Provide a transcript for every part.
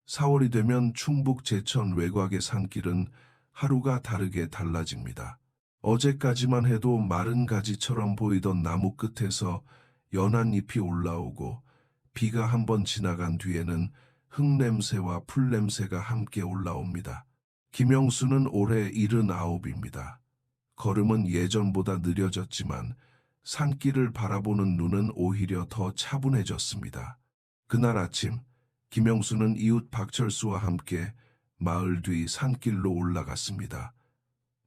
4월이 되면 충북 제천 외곽의 산길은 하루가 다르게 달라집니다. 어제까지만 해도 마른 가지처럼 보이던 나무 끝에서 연한 잎이 올라오고 비가 한번 지나간 뒤에는 흙냄새와 풀냄새가 함께 올라옵니다. 김영수는 올해 79입니다. 걸음은 예전보다 느려졌지만 산길을 바라보는 눈은 오히려 더 차분해졌습니다. 그날 아침 김영수는 이웃 박철수와 함께 마을 뒤 산길로 올라갔습니다.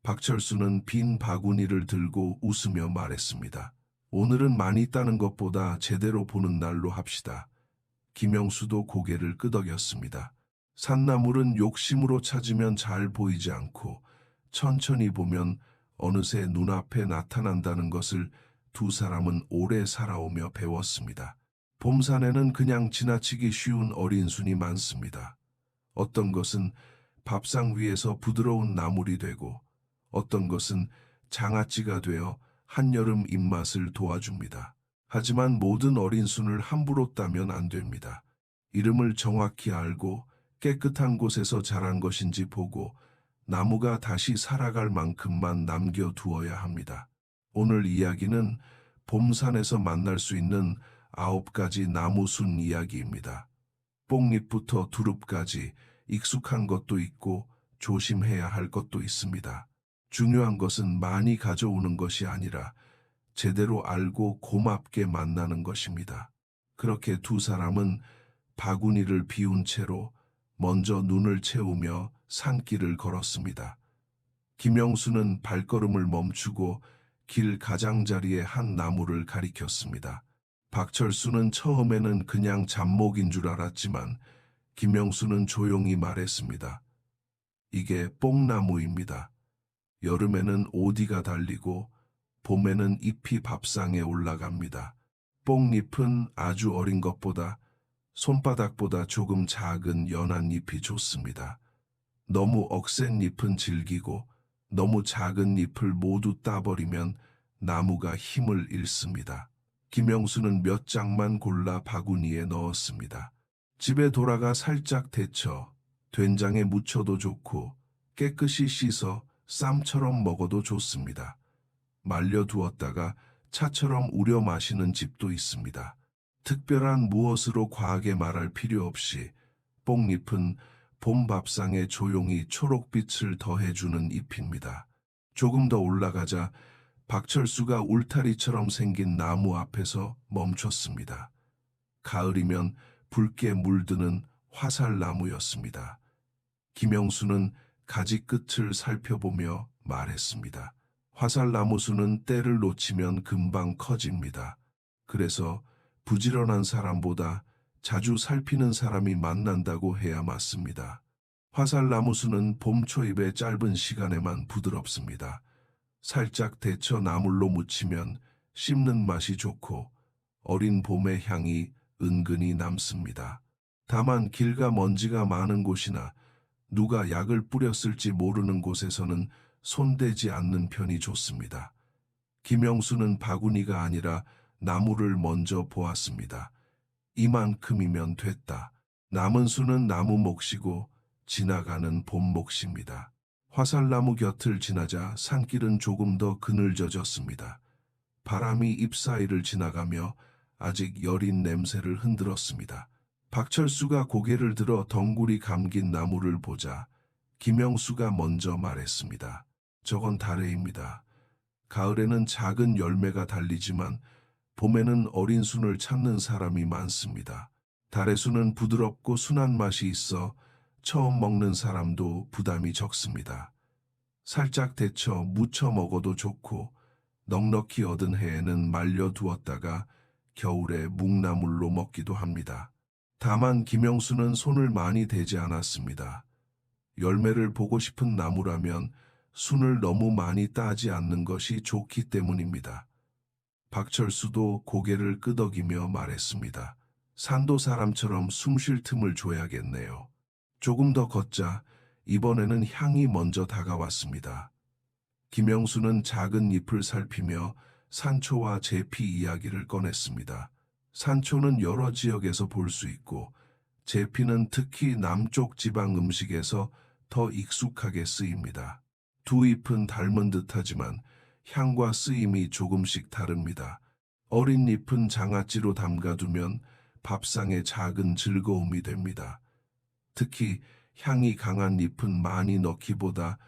박철수는 빈 바구니를 들고 웃으며 말했습니다. 오늘은 많이 따는 것보다 제대로 보는 날로 합시다. 김영수도 고개를 끄덕였습니다. 산나물은 욕심으로 찾으면 잘 보이지 않고 천천히 보면 어느새 눈앞에 나타난다는 것을 두 사람은 오래 살아오며 배웠습니다. 봄산에는 그냥 지나치기 쉬운 어린 순이 많습니다. 어떤 것은 밥상 위에서 부드러운 나물이 되고 어떤 것은 장아찌가 되어 한여름 입맛을 도와줍니다. 하지만 모든 어린 순을 함부로 따면 안 됩니다. 이름을 정확히 알고 깨끗한 곳에서 자란 것인지 보고 나무가 다시 살아갈 만큼만 남겨두어야 합니다. 오늘 이야기는 봄산에서 만날 수 있는 9가지 나무순 이야기입니다. 뽕잎부터 두릅까지 익숙한 것도 있고 조심해야 할 것도 있습니다. 중요한 것은 많이 가져오는 것이 아니라 제대로 알고 고맙게 만나는 것입니다. 그렇게 두 사람은 바구니를 비운 채로 먼저 눈을 채우며 산길을 걸었습니다. 김영수는 발걸음을 멈추고 길 가장자리에 한 나무를 가리켰습니다. 박철수는 처음에는 그냥 잡목인 줄 알았지만 김영수는 조용히 말했습니다. 이게 뽕나무입니다. 여름에는 오디가 달리고 봄에는 잎이 밥상에 올라갑니다. 뽕잎은 아주 어린 것보다 손바닥보다 조금 작은 연한 잎이 좋습니다. 너무 억센 잎은 질기고 너무 작은 잎을 모두 따버리면 나무가 힘을 잃습니다. 김영수는 몇 장만 골라 바구니에 넣었습니다. 집에 돌아가 살짝 데쳐 된장에 무쳐도 좋고 깨끗이 씻어 쌈처럼 먹어도 좋습니다. 말려두었다가 차처럼 우려 마시는 집도 있습니다. 특별한 무엇으로 과하게 말할 필요 없이 뽕잎은 봄 밥상에 조용히 초록빛을 더해주는 잎입니다. 조금 더 올라가자 박철수가 울타리처럼 생긴 나무 앞에서 멈췄습니다. 가을이면 붉게 물드는 화살나무였습니다. 김영수는 가지 끝을 살펴보며 말했습니다. 화살나무수는 때를 놓치면 금방 커집니다. 그래서 부지런한 사람보다 자주 살피는 사람이 만난다고 해야 맞습니다. 화살나무수는 봄 초입의 짧은 시간에만 부드럽습니다. 살짝 데쳐 나물로 무치면 씹는 맛이 좋고 어린 봄의 향이 은근히 남습니다. 다만 길가 먼지가 많은 곳이나 누가 약을 뿌렸을지 모르는 곳에서는 손대지 않는 편이 좋습니다. 김영수는 바구니가 아니라 나무를 먼저 보았습니다. 이만큼이면 됐다. 남은 수는 나무 몫이고 지나가는 봄 몫입니다. 화살나무 곁을 지나자 산길은 조금 더 그늘져졌습니다. 바람이 잎 사이를 지나가며 아직 여린 냄새를 흔들었습니다. 박철수가 고개를 들어 덩굴이 감긴 나무를 보자 김영수가 먼저 말했습니다. 저건 다래입니다. 가을에는 작은 열매가 달리지만 봄에는 어린 순을 찾는 사람이 많습니다. 다래수는 부드럽고 순한 맛이 있어 처음 먹는 사람도 부담이 적습니다. 살짝 데쳐 무쳐 먹어도 좋고 넉넉히 얻은 해에는 말려두었다가 겨울에 묵나물로 먹기도 합니다. 다만 김영수는 손을 많이 대지 않았습니다. 열매를 보고 싶은 나무라면 순을 너무 많이 따지 않는 것이 좋기 때문입니다. 박철수도 고개를 끄덕이며 말했습니다. 산도 사람처럼 숨 쉴 틈을 줘야겠네요. 조금 더 걷자 이번에는 향이 먼저 다가왔습니다. 김영수는 작은 잎을 살피며 산초와 제피 이야기를 꺼냈습니다. 산초는 여러 지역에서 볼 수 있고 제피는 특히 남쪽 지방 음식에서 더 익숙하게 쓰입니다. 두 잎은 닮은 듯하지만 향과 쓰임이 조금씩 다릅니다. 어린 잎은 장아찌로 담가두면 밥상의 작은 즐거움이 됩니다. 특히 향이 강한 잎은 많이 넣기보다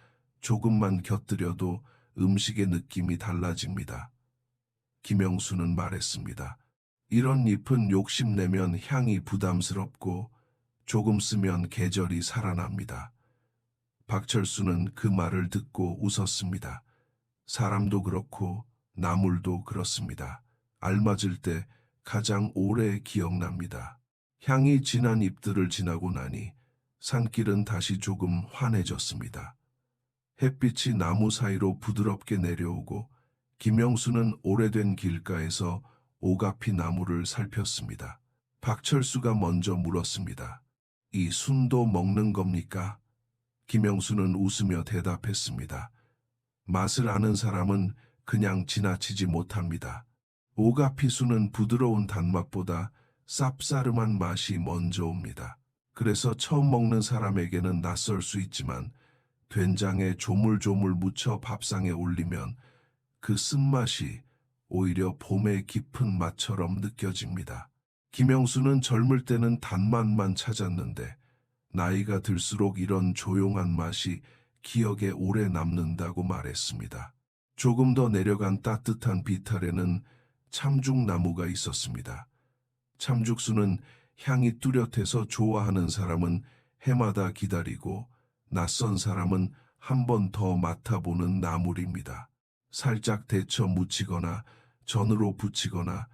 조금만 곁들여도 음식의 느낌이 달라집니다. 김영수는 말했습니다. 이런 잎은 욕심내면 향이 부담스럽고 조금 쓰면 계절이 살아납니다. 박철수는 그 말을 듣고 웃었습니다. 사람도 그렇고 나물도 그렇습니다. 알맞을 때 가장 오래 기억납니다. 향이 진한 잎들을 지나고 나니 산길은 다시 조금 환해졌습니다. 햇빛이 나무 사이로 부드럽게 내려오고 김영수는 오래된 길가에서 오가피 나무를 살폈습니다. 박철수가 먼저 물었습니다. 이 순도 먹는 겁니까? 김영수는 웃으며 대답했습니다. 맛을 아는 사람은 그냥 지나치지 못합니다. 오가피 순은 부드러운 단맛보다 쌉싸름한 맛이 먼저 옵니다. 그래서 처음 먹는 사람에게는 낯설 수 있지만 된장에 조물조물 묻혀 밥상에 올리면 그 쓴맛이 오히려 봄의 깊은 맛처럼 느껴집니다. 김영수는 젊을 때는 단맛만 찾았는데 나이가 들수록 이런 조용한 맛이 기억에 오래 남는다고 말했습니다. 조금 더 내려간 따뜻한 비탈에는 참죽나무가 있었습니다. 참죽수는 향이 뚜렷해서 좋아하는 사람은 해마다 기다리고 낯선 사람은 한 번 더 맡아보는 나물입니다. 살짝 데쳐 무치거나 전으로 부치거나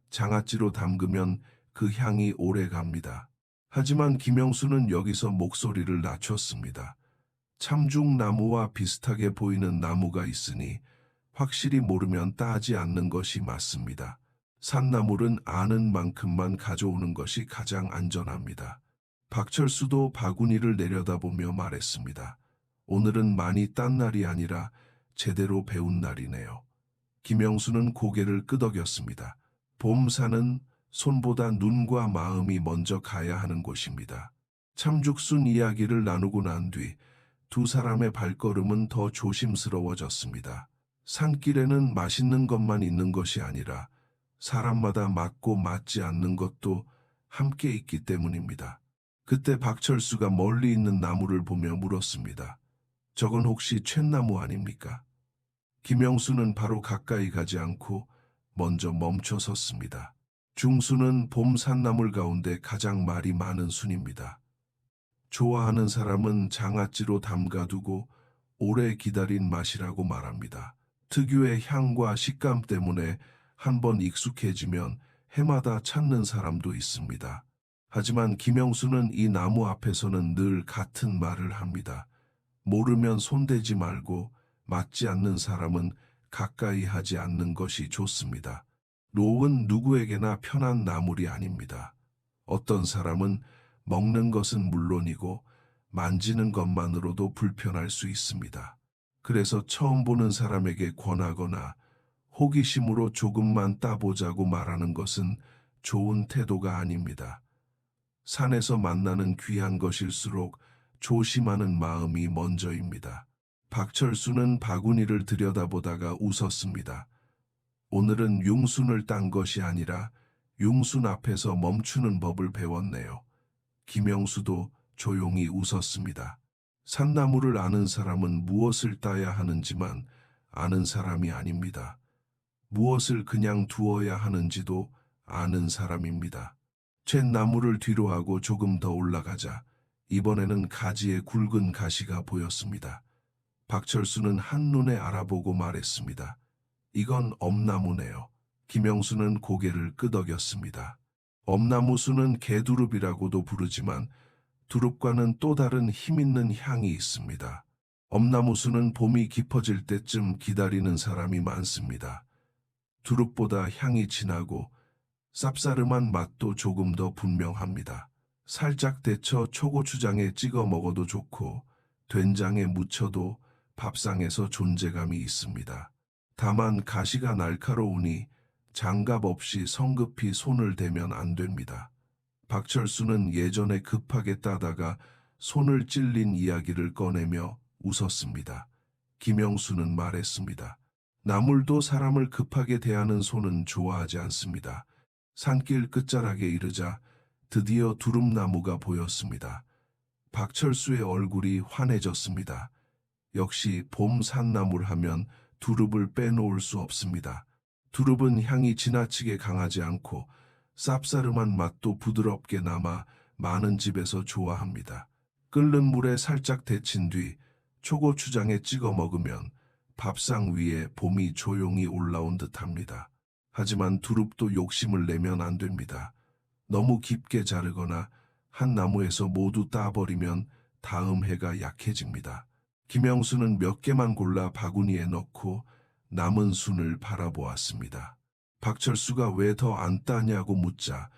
장아찌로 담그면 그 향이 오래 갑니다. 하지만 김영수는 여기서 목소리를 낮췄습니다. 참죽나무와 비슷하게 보이는 나무가 있으니 확실히 모르면 따지 않는 것이 맞습니다. 산나물은 아는 만큼만 가져오는 것이 가장 안전합니다. 박철수도 바구니를 내려다보며 말했습니다. 오늘은 많이 딴 날이 아니라 제대로 배운 날이네요. 김영수는 고개를 끄덕였습니다. 봄산은 손보다 눈과 마음이 먼저 가야 하는 곳입니다. 참죽순 이야기를 나누고 난 뒤 두 사람의 발걸음은 더 조심스러워졌습니다. 산길에는 맛있는 것만 있는 것이 아니라 사람마다 맞고 맞지 않는 것도 함께 있기 때문입니다. 그때 박철수가 멀리 있는 나무를 보며 물었습니다. 저건 혹시 쇳나무 아닙니까? 김영수는 바로 가까이 가지 않고 먼저 멈춰 섰습니다. 중수는 봄 산나물 가운데 가장 말이 많은 순입니다. 좋아하는 사람은 장아찌로 담가두고 오래 기다린 맛이라고 말합니다. 특유의 향과 식감 때문에 한번 익숙해지면 해마다 찾는 사람도 있습니다. 하지만 김영수는 이 나무 앞에서는 늘 같은 말을 합니다. 모르면 손대지 말고 맞지 않는 사람은 가까이 하지 않는 것이 좋습니다. 록은 누구에게나 편한 나물이 아닙니다. 어떤 사람은 먹는 것은 물론이고 만지는 것만으로도 불편할 수 있습니다. 그래서 처음 보는 사람에게 권하거나 호기심으로 조금만 따보자고 말하는 것은 좋은 태도가 아닙니다. 산에서 만나는 귀한 것일수록 조심하는 마음이 먼저입니다. 박철수는 바구니를 들여다보다가 웃었습니다. 오늘은 융순을 딴 것이 아니라 융순 앞에서 멈추는 법을 배웠네요. 김영수도 조용히 웃었습니다. 산나물을 아는 사람은 무엇을 따야 하는지만 아는 사람이 아닙니다. 무엇을 그냥 두어야 하는지도 아는 사람입니다. 쇳나무를 뒤로 하고 조금 더 올라가자 이번에는 가지에 굵은 가시가 보였습니다. 박철수는 한눈에 알아보고 말했습니다. 이건 엄나무네요. 김영수는 고개를 끄덕였습니다. 엄나무수는 개두릅이라고도 부르지만 두릅과는 또 다른 힘있는 향이 있습니다. 엄나무수는 봄이 깊어질 때쯤 기다리는 사람이 많습니다. 두릅보다 향이 진하고 쌉싸름한 맛도 조금 더 분명합니다. 살짝 데쳐 초고추장에 찍어 먹어도 좋고 된장에 묻혀도 밥상에서 존재감이 있습니다. 다만 가시가 날카로우니 장갑 없이 성급히 손을 대면 안 됩니다. 박철수는 예전에 급하게 따다가 손을 찔린 이야기를 꺼내며 웃었습니다. 김영수는 말했습니다. 나물도 사람을 급하게 대하는 손은 좋아하지 않습니다. 산길 끝자락에 이르자 드디어 두릅나무가 보였습니다. 박철수의 얼굴이 환해졌습니다. 역시 봄 산나물 하면 두릅을 빼놓을 수 없습니다. 두릅은 향이 지나치게 강하지 않고 쌉싸름한 맛도 부드럽게 남아 많은 집에서 좋아합니다. 끓는 물에 살짝 데친 뒤 초고추장에 찍어 먹으면 밥상 위에 봄이 조용히 올라온 듯합니다. 하지만 두릅도 욕심을 내면 안 됩니다. 너무 깊게 자르거나 한 나무에서 모두 따버리면 다음 해가 약해집니다. 김영수는 몇 개만 골라 바구니에 넣고 남은 순을 바라보았습니다. 박철수가 왜 더 안 따냐고 묻자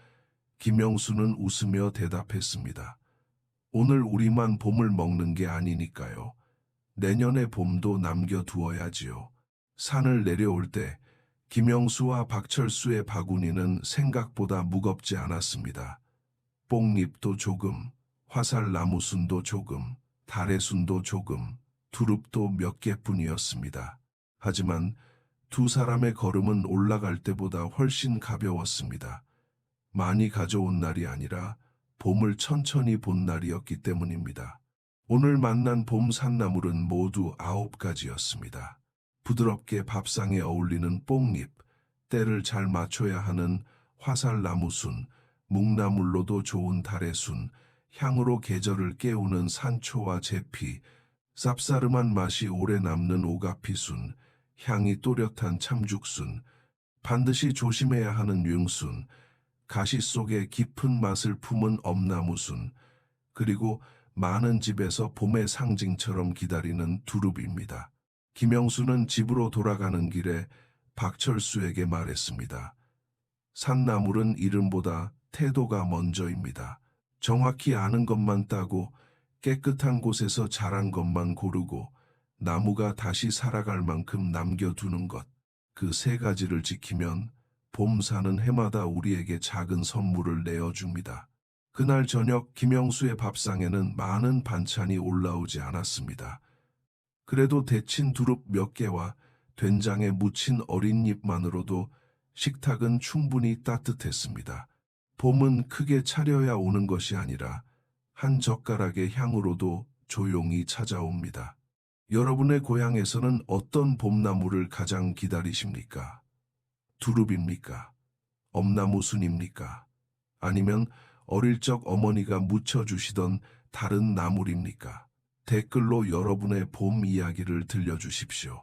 김영수는 웃으며 대답했습니다. 오늘 우리만 봄을 먹는 게 아니니까요. 내년의 봄도 남겨두어야지요. 산을 내려올 때 김영수와 박철수의 바구니는 생각보다 무겁지 않았습니다. 뽕잎도 조금, 화살나무순도 조금, 다래순도 조금, 두릅도 몇 개뿐이었습니다. 하지만 두 사람의 걸음은 올라갈 때보다 훨씬 가벼웠습니다. 많이 가져온 날이 아니라 봄을 천천히 본 날이었기 때문입니다. 오늘 만난 봄 산나물은 모두 9가지였습니다. 부드럽게 밥상에 어울리는 뽕잎, 때를 잘 맞춰야 하는 화살나무순, 묵나물로도 좋은 다래순, 향으로 계절을 깨우는 산초와 제피, 쌉싸름한 맛이 오래 남는 오가피순, 향이 또렷한 참죽순, 반드시 조심해야 하는 융순, 가시 속에 깊은 맛을 품은 엄나무순, 그리고 많은 집에서 봄의 상징처럼 기다리는 두릅입니다. 김영수는 집으로 돌아가는 길에 박철수에게 말했습니다. 산나물은 이름보다 태도가 먼저입니다. 정확히 아는 것만 따고 깨끗한 곳에서 자란 것만 고르고 나무가 다시 살아갈 만큼 남겨두는 것. 그 3가지를 지키면 봄사는 해마다 우리에게 작은 선물을 내어줍니다. 그날 저녁 김영수의 밥상에는 많은 반찬이 올라오지 않았습니다. 그래도 데친 두릅 몇 개와 된장에 묻힌 어린 잎만으로도 식탁은 충분히 따뜻했습니다. 봄은 크게 차려야 오는 것이 아니라 한 젓가락의 향으로도 조용히 찾아옵니다. 여러분의 고향에서는 어떤 봄나무를 가장 기다리십니까? 두릅입니까? 엄나무순입니까? 아니면 어릴 적 어머니가 묻혀주시던 다른 나물입니까? 댓글로 여러분의 봄 이야기를 들려주십시오.